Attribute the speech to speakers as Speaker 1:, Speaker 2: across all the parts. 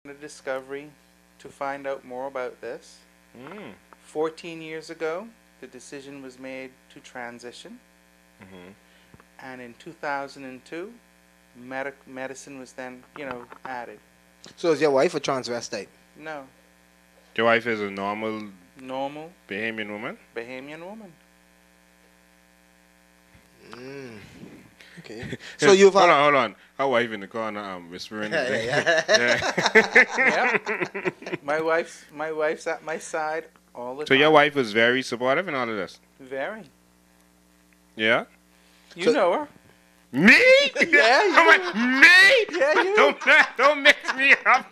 Speaker 1: A discovery to find out more about this.
Speaker 2: Mm.
Speaker 1: 14 years ago, the decision was made to transition.
Speaker 2: Mm-hmm.
Speaker 1: And in 2002, medicine was then, added.
Speaker 3: So is your wife a transvestite?
Speaker 1: No,
Speaker 2: Your wife is a normal
Speaker 1: normal
Speaker 2: Bahamian woman?
Speaker 1: Bahamian woman.
Speaker 3: Mm. Okay. So you've
Speaker 2: hold
Speaker 3: had...
Speaker 2: on, hold on. Her wife in the corner, whispering.
Speaker 1: Yep. My wife's at my side all the
Speaker 2: So
Speaker 1: time.
Speaker 2: your wife was very supportive in all of this?
Speaker 1: Very.
Speaker 2: Yeah?
Speaker 1: You know her.
Speaker 2: Me?
Speaker 1: Yeah, you.
Speaker 2: I'm like, me?
Speaker 1: Yeah, you.
Speaker 2: Don't mix me up.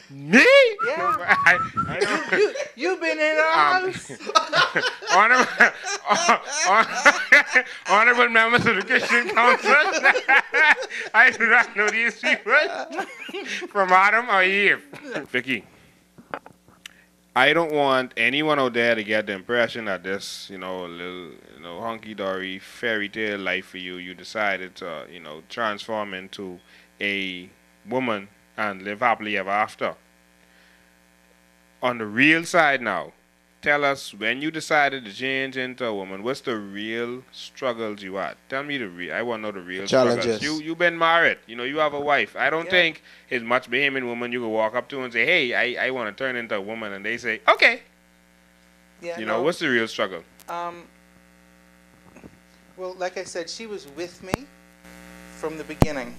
Speaker 2: Me?
Speaker 1: Yeah.
Speaker 2: I don't.
Speaker 1: You've been in our house.
Speaker 2: Honorable members of the Christian Council. I do not know these people from Adam or Eve. Vicky, I don't want anyone out there to get the impression that this, little, hunky-dory fairy tale life for you, you decided to, transform into a woman and live happily ever after. On the real side now, tell us when you decided to change into a woman, what's the real struggles you had? Tell me I want to know the real
Speaker 3: challenges.
Speaker 2: struggles. You've been married. You have a wife. I don't
Speaker 1: Yeah.
Speaker 2: think it's much Bahamian woman you can walk up to and say, hey, I want to turn into a woman. And they say, okay.
Speaker 1: Yeah.
Speaker 2: What's the real struggle?
Speaker 1: Well, like I said, she was with me from the beginning.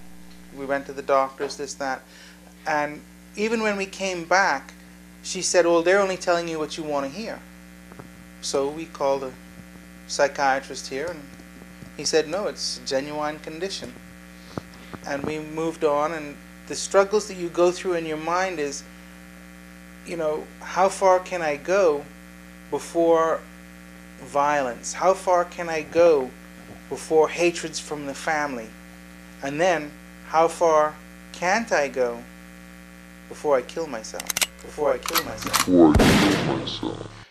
Speaker 1: We went to the doctors, this, that. And even when we came back, she said, well, they're only telling you what you want to hear. So we called a psychiatrist here, and he said, no, it's a genuine condition. And we moved on, and the struggles that you go through in your mind is, how far can I go before violence? How far can I go before hatreds from the family? And then, how far can't I go before I kill myself?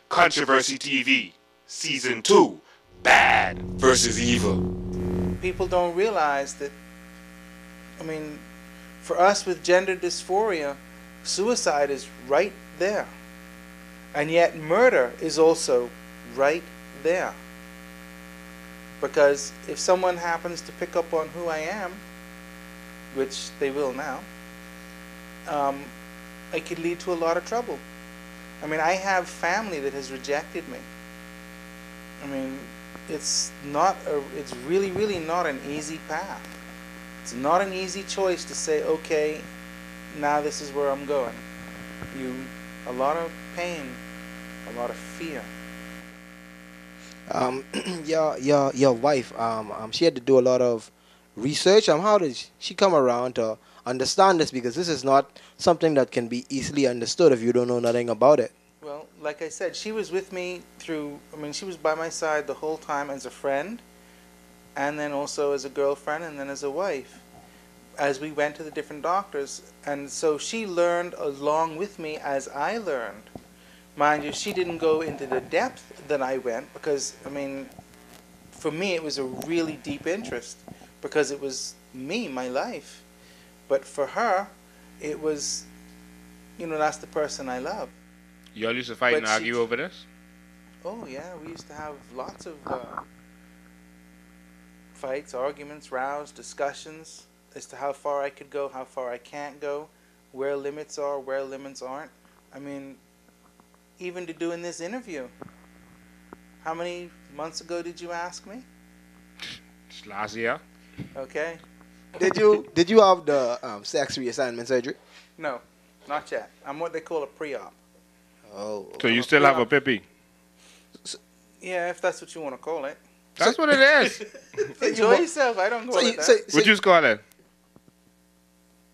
Speaker 4: Controversy TV, Season 2, Bad versus Evil.
Speaker 1: People don't realize that, for us with gender dysphoria, suicide is right there. And yet murder is also right there. Because if someone happens to pick up on who I am, which they will now, it could lead to a lot of trouble. I have family that has rejected me. It's really, really not an easy path. It's not an easy choice to say, okay, now this is where I'm going. A lot of pain, a lot of fear.
Speaker 3: Your wife, she had to do a lot of research. How did she come around to understand this? Because this is not something that can be easily understood if you don't know nothing about it.
Speaker 1: Well, like I said, she was with me through, she was by my side the whole time as a friend, and then also as a girlfriend, and then as a wife, as we went to the different doctors. And so she learned along with me as I learned. Mind you, she didn't go into the depth that I went, because, for me it was a really deep interest, because it was me, my life. But for her, it was, that's the person I love.
Speaker 2: You all used to fight and argue over this?
Speaker 1: Oh, yeah, we used to have lots of fights, arguments, rows, discussions as to how far I could go, how far I can't go, where limits are, where limits aren't. Even to doing this interview. How many months ago did you ask me?
Speaker 2: Just last year.
Speaker 1: Okay.
Speaker 3: Did you have the sex reassignment surgery?
Speaker 1: No, not yet. I'm what they call a pre-op.
Speaker 3: Oh.
Speaker 2: So you still have a pippy?
Speaker 1: Yeah, if that's what you want to call it.
Speaker 2: That's what it is.
Speaker 1: Enjoy yourself. I don't call it that.
Speaker 2: What you call it?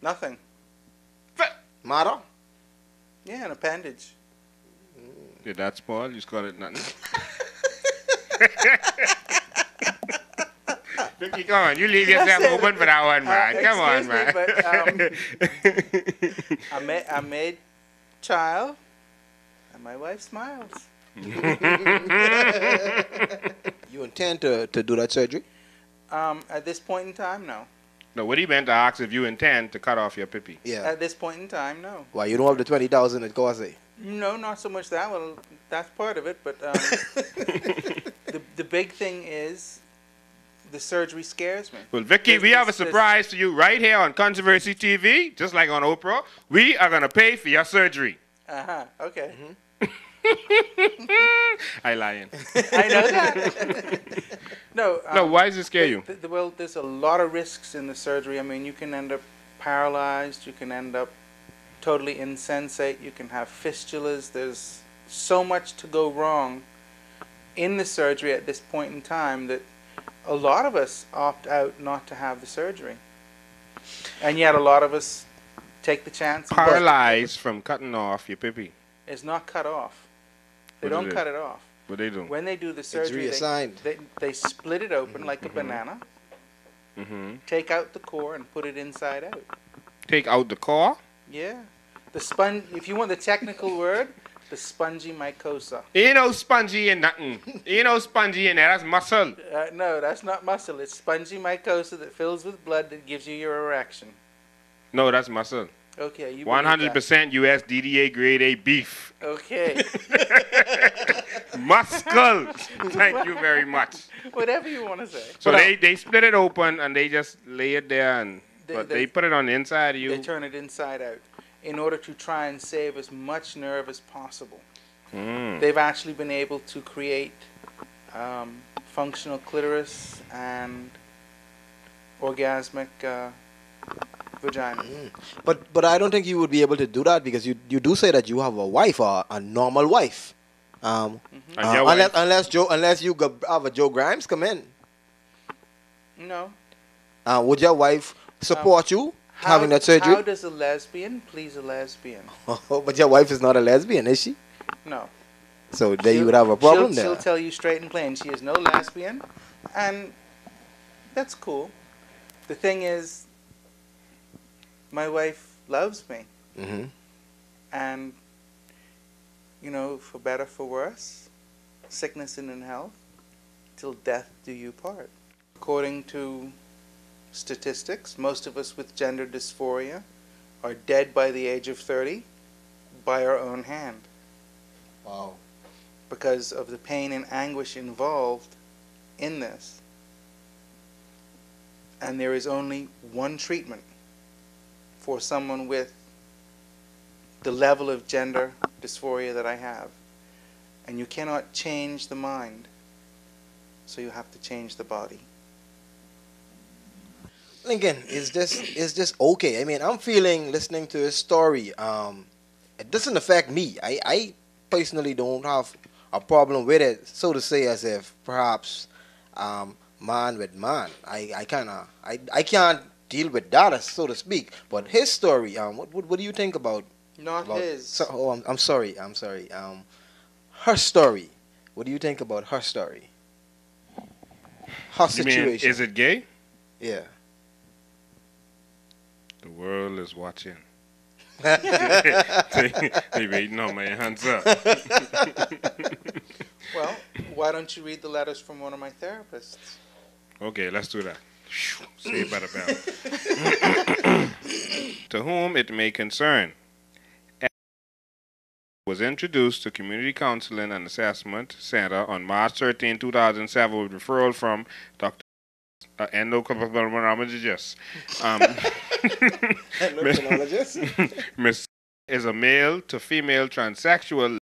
Speaker 1: Nothing.
Speaker 3: Mother?
Speaker 1: Yeah, an appendage.
Speaker 2: Did that spoil? You just call it nothing. Vicky, come on. You leave yourself open for that one, man. Come on, man.
Speaker 1: Me, but, I made child, and my wife smiles.
Speaker 3: You intend to do that surgery?
Speaker 1: At this point in time, no.
Speaker 2: No, what he meant to ask if you intend to cut off your pippy.
Speaker 3: Yeah.
Speaker 1: At this point in time, no.
Speaker 3: Why you don't have the 20,000 it costs?
Speaker 1: No, not so much that. Well, that's part of it, but the big thing is the surgery scares me.
Speaker 2: Well, Vicky, we have a surprise for you right here on Controversy TV, just like on Oprah. We are going to pay for your surgery.
Speaker 1: Uh-huh, okay.
Speaker 2: I lying.
Speaker 1: I know that. No,
Speaker 2: No, why does it scare you?
Speaker 1: Well, there's a lot of risks in the surgery. I mean, you can end up paralyzed. You can end up totally insensate. You can have fistulas. There's so much to go wrong in the surgery at this point in time that a lot of us opt out not to have the surgery. And yet a lot of us take the chance.
Speaker 2: Paralyzed from cutting off your pippy.
Speaker 1: It's not cut off. They
Speaker 2: What is
Speaker 1: don't
Speaker 2: it?
Speaker 1: cut it off.
Speaker 2: What they do?
Speaker 1: When they do the surgery,
Speaker 3: reassigned.
Speaker 1: they split it open like a banana, take out the core and put it inside out.
Speaker 2: Take out the core?
Speaker 1: Yeah. The sponge, if you want the technical word, the spongy mucosa.
Speaker 2: Ain't no spongy in nothing. Ain't no spongy in there. That's muscle.
Speaker 1: No, that's not muscle. It's spongy mucosa that fills with blood that gives you your erection.
Speaker 2: No, that's muscle.
Speaker 1: Okay, you
Speaker 2: 100% US DDA grade A beef.
Speaker 1: Okay.
Speaker 2: Muscle. Thank you very much.
Speaker 1: Whatever you want to say.
Speaker 2: So they split it open and they just lay it there and they put it on the inside of you.
Speaker 1: They turn it inside out in order to try and save as much nerve as possible. They've actually been able to create functional clitoris and orgasmic vagina.
Speaker 3: But I don't think you would be able to do that because you do say that you have a wife or a normal wife.
Speaker 2: And your wife?
Speaker 3: Unless you have a Joe Grimes come in.
Speaker 1: No.
Speaker 3: Would your wife support you having that surgery?
Speaker 1: How does a lesbian please a lesbian?
Speaker 3: But your wife is not a lesbian, is she?
Speaker 1: No.
Speaker 3: So then you would have a problem there.
Speaker 1: She'll tell you straight and plain she is no lesbian, and that's cool. The thing is, my wife loves me, and you know, for better, for worse, sickness and in health, till death do you part. According to statistics, most of us with gender dysphoria are dead by the age of 30 by our own hand.
Speaker 3: Wow.
Speaker 1: Because of the pain and anguish involved in this. And there is only one treatment for someone with the level of gender dysphoria that I have. And you cannot change the mind, so you have to change the body.
Speaker 3: Lincoln, is this okay? I mean, I'm feeling listening to his story. It doesn't affect me. I personally don't have a problem with it, so to say, as if perhaps man with man. I can't deal with that, so to speak. But his story, what do you think about?
Speaker 1: Not his.
Speaker 3: So, I'm sorry. Her story. What do you think about her story? Her situation.
Speaker 2: You mean, is it gay?
Speaker 3: Yeah.
Speaker 2: The world is watching. They waiting on my hands up.
Speaker 1: Well, why don't you read the letters from one of my therapists?
Speaker 2: Okay, let's do that. Saved by the bell. To whom it may concern, was introduced to Community Counseling and Assessment Center on March 13, 2007 with referral from Dr. Endocrinologist.
Speaker 3: Endocrinologist?
Speaker 2: Miss is a male to female transsexual